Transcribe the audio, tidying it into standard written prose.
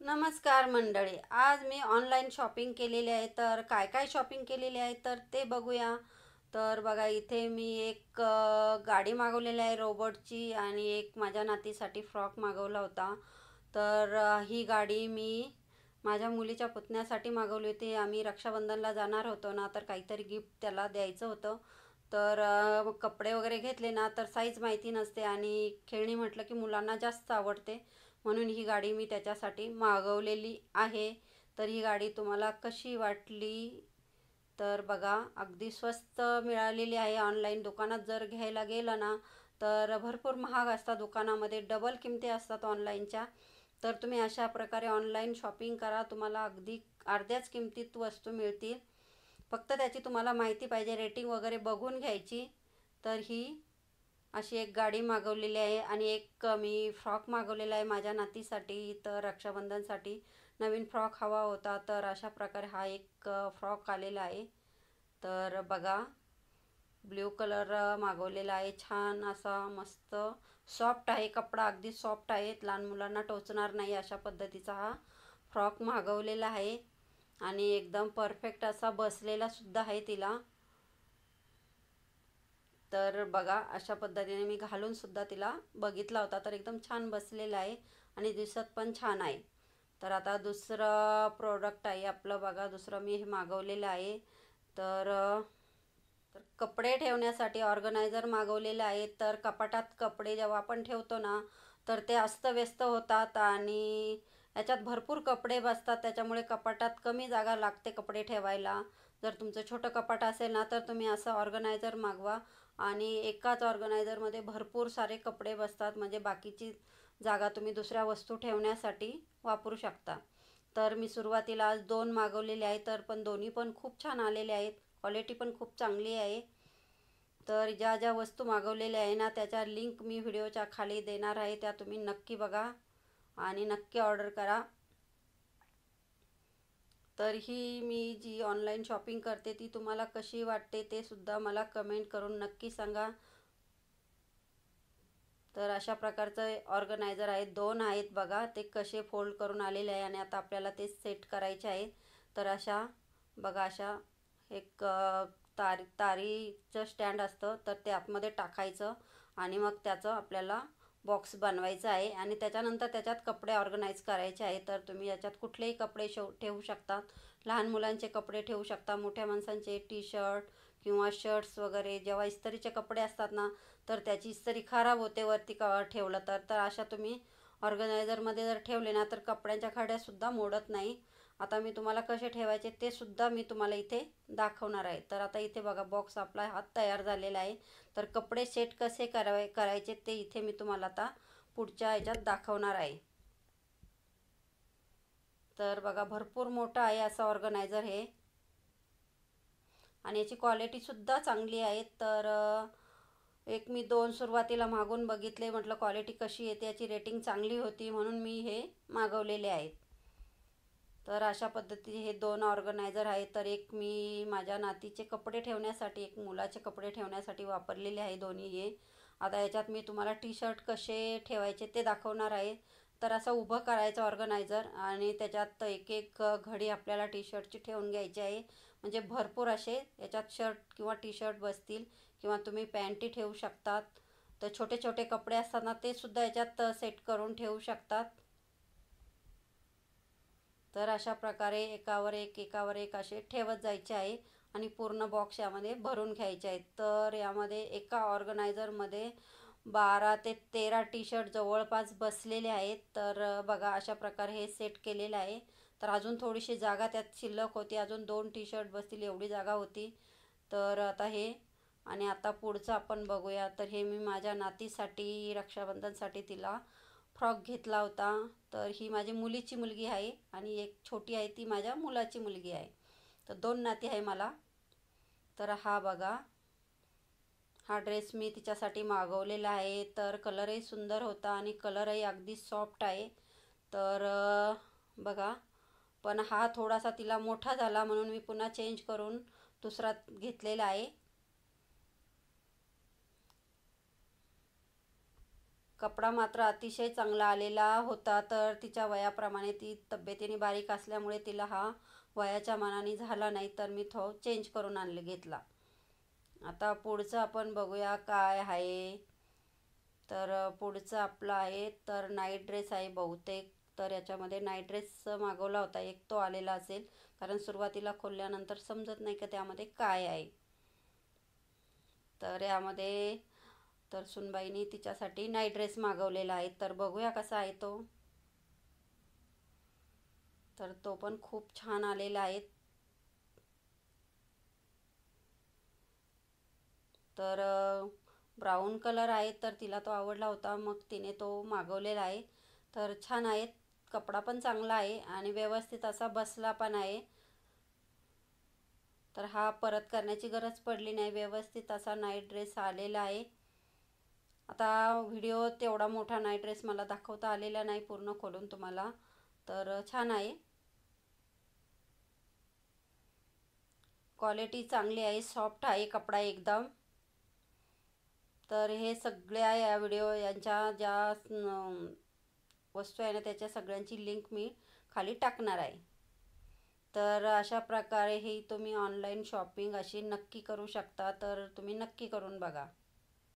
नमस्कार मंडळी. आज मी ऑनलाईन शॉपिंग केलेली आहे. तर काय काय शॉपिंग केलेली आहे तर ते बघूया. तर बघा, इथे मी एक गाडी मागवलेली आहे रोबोटची, आणि एक माझ्या नातीसाठी फ्रॉक मागवला होता. तर ही गाडी मी माझ्या मुलीच्या पुतण्यासाठी मागवली होती. आम्ही रक्षाबंधनला जाणार होतो ना, तर काहीतरी गिफ्ट त्याला द्यायचं होतं. तर कपडे वगैरे घेतले ना, तर साईज माहिती नसते, आणि खेळणी म्हटलं की मुलांना जास्त आवडते, म्हणून ही गाडी मी त्याच्यासाठी मागवलेली आहे. तर ही गाडी तुम्हाला कशी वाटली तर बघा, अगदी स्वस्त मिळालेली आहे. ऑनलाईन दुकानात जर घ्यायला गेलं ना, तर भरपूर महाग असतात. दुकानामध्ये डबल किमती असतात ऑनलाईनच्या. तर तुम्ही अशा प्रकारे ऑनलाईन शॉपिंग करा, तुम्हाला अगदी अर्ध्याच किमतीत वस्तू मिळतील. फक्त त्याची तुम्हाला माहिती पाहिजे, रेटिंग वगैरे बघून घ्यायची. तर ही अशी एक गाडी मागवलेली आहे, आणि एक मी फ्रॉक मागवलेला आहे माझ्या नातीसाठी. तर रक्षाबंधनसाठी नवीन फ्रॉक हवा होता, तर अशा प्रकारे हा एक फ्रॉक आलेला आहे. तर बघा, ब्ल्यू कलर मागवलेला आहे. छान असा मस्त सॉफ्ट आहे, कपडा अगदी सॉफ्ट आहे, लहान मुलांना टोचणार नाही अशा पद्धतीचा हा फ्रॉक मागवलेला आहे. आणि एकदम परफेक्ट असा बसलेला सुद्धा आहे तिला. तर बघा, अशा पद्धतीने मी घालून सुद्धा तिला बघितला होता, तर एकदम छान बसलेला आहे आणि दिसत पण छान आहे. तर आता दुसरं प्रोडक्ट आहे आपलं. बघा, दुसरं मी हे मागवलेलं आहे. तर कपडे ठेवण्यासाठी ऑर्गनायझर मागवलेलं आहे. तर कपाटात कपडे जेव्हा आपण ठेवतो ना, तर ते अस्तव्यस्त होतात, आणि याच्यात भरपूर कपडे बसतात, त्याच्यामुळे कपाटात कमी जागा लागते कपडे ठेवायला. जर तुमचं छोटं कपाट असेल ना, तर तुम्ही असं ऑर्गनायझर मागवा, आणि एकाच ऑर्गनायझरमध्ये भरपूर सारे कपडे बसतात, म्हणजे बाकीची जागा तुम्ही दुसऱ्या वस्तू ठेवण्यासाठी वापरू शकता. तर मी सुरुवातीला आज 2 मागवलेले आहेत, तर पण दोन्ही पण खूप छान आलेले आहेत. क्वालिटी पण खूप चांगली आहे. तर ज्या ज्या वस्तू मागवलेल्या आहे ना, त्याच्या लिंक मी व्हिडिओच्या खाली देणार आहे, त्या तुम्ही नक्की बघा आणि नक्की ऑर्डर करा. तर ही मी जी ऑनलाईन शॉपिंग करते ती तुम्हाला कशी वाटते ते सुद्धा मला कमेंट करून नक्की सांगा. तर अशा प्रकारचं ऑर्गनायझर आहेत, 2 आहेत बघा, ते कसे फोल्ड करून आलेले आहे, आणि आता आपल्याला ते सेट करायचे आहे. तर अशा बघा, अशा एक तारीचं स्टँड असतं, तर ते आतमध्ये टाकायचं, आणि मग त्याचं आपल्याला बॉक्स बनवायचं आहे, आणि त्याच्यानंतर त्याच्यात कपडे ऑर्गनाईज करायचे आहे. तर तुम्ही याच्यात कुठलेही कपडे ठेवू शकता. लहान मुलांचे कपडे ठेवू शकता, मोठ्या माणसांचे टी शर्ट किंवा शर्ट्स वगैरे. जेव्हा इस्त्रीचे कपडे असतात ना, तर त्याची इस्त्री खराब होते वरती ठेवलं तर. तर अशा तुम्ही ऑर्गनायझरमध्ये जर ठेवले ना, तर कपड्यांच्या खड्यासुद्धा मोडत नाही. आता मी तुम्हाला कसे ठेवायचे ते सुद्धा मी तुम्हाला इथे दाखवणार आहे. तर आता इथे बघा, बॉक्स आपला हात तयार झालेला आहे. तर कपडे सेट कसे करायचे ते इथे मी तुम्हाला आता पुढच्या ह्याच्यात दाखवणार आहे. तर बघा, भरपूर मोठं आहे असं ऑर्गनायझर हे, आणि याची क्वालिटीसुद्धा चांगली आहे. तर एक मी 2 सुरुवातीला मागून बघितले, म्हटलं क्वालिटी कशी येते, याची रेटिंग चांगली होती, म्हणून मी हे मागवलेले आहेत. तर अशा पद्धतीचे हे 2 ऑर्गनायझर आहेत. तर एक मी माझ्या नातीचे कपडे ठेवण्यासाठी, एक मुलाचे कपडे ठेवण्यासाठी वापरलेले आहे दोन्ही हे. आता याच्यात मी तुम्हाला टी शर्ट कसे ठेवायचे ते दाखवणार आहे. तर असं उभं करायचं ऑर्गनायझर, आणि त्याच्यात एक एक घडी आपल्याला टी शर्टची ठेवून घ्यायची आहे, म्हणजे भरपूर असे याच्यात शर्ट किंवा टी शर्ट बसतील, किंवा तुम्ही पॅन्टी ठेवू शकतात. तर छोटे छोटे कपडे असतात ना, ते सुद्धा याच्यात सेट करून ठेवू शकतात. तर अशा प्रकारे एकावर एक एकावर एक असे ठेवत जायचे आहे, आणि पूर्ण बॉक्स यामध्ये भरून घ्यायचे आहेत. तर यामध्ये एका ऑर्गनायझरमध्ये 12 ते 13 टी शर्ट जवळपास बसलेले आहेत. तर बघा, अशा प्रकारे हे सेट केलेलं आहे. तर अजून थोडीशी जागा त्यात शिल्लक होती, अजून 2 टी शर्ट बसतील एवढी जागा होती. तर आता हे, आणि आता पुढचं आपण बघूया. तर हे मी माझ्या नातीसाठी रक्षाबंधनसाठी तिला फ्रॉक घेतला होता. तर ही माझी मुलीची मुलगी आहे, आणि एक छोटी आहे ती माझ्या मुलाची मुलगी आहे. तर 2 नाती आहे मला. तर हा बघा, हा ड्रेस मी तिच्यासाठी मागवलेला आहे. तर कलरही सुंदर होता, आणि कलरही अगदी सॉफ्ट आहे. तर बघा, पण हा थोडासा तिला मोठा झाला, म्हणून मी पुन्हा चेंज करून दुसरा घेतलेला आहे. कपडा मात्र अतिशय चांगला आलेला होता. तर तिच्या वयाप्रमाणे ती तब्येतीने बारीक असल्यामुळे तिला हा वयाच्या मानाने झाला नाही, तर मी तो चेंज करून घेतला. आता पुढचं आपण बघूया काय आहे. तर पुढचं आपलं आहे तर नाईट ड्रेस आहे बहुतेक. तर याच्यामध्ये नाईट ड्रेस मागवला होता, एक तो आलेला असेल, कारण सुरुवातीला खोलल्यानंतर समजत नाही का त्यामध्ये काय आहे. तर यामध्ये तर सुनबाईनी तिच्यासाठी नाईट ड्रेस मागवलेला आहे, तर बघूया कसा आहे तो. तर तो पण खूप छान आलेला आहे. तर ब्राऊन कलर आहे, तर तिला तो आवडला होता, मग तिने तो मागवलेला आहे. तर छान आहे, कपडा पण चांगला आहे आणि व्यवस्थित असा बसला पण आहे. तर हा परत करण्याची गरज पडली नाही, व्यवस्थित असा नाईट ड्रेस आलेला आहे. आता व्हिडिओ तेवढा मोठा नाईट ड्रेस मला दाखवता आलेला नाही पूर्ण खोलून तुम्हाला. तर छान आहे, क्वालिटी चांगली आहे, सॉफ्ट आहे कपडा एकदम. तर हे सगळ्या या व्हिडिओ यांच्या ज्या वस्तू आहे ना त्याच्या सगळ्यांची लिंक मी खाली टाकणार आहे. तर अशा प्रकारे ही तुम्ही ऑनलाईन शॉपिंग अशी नक्की करू शकता, तर तुम्ही नक्की करून बघा.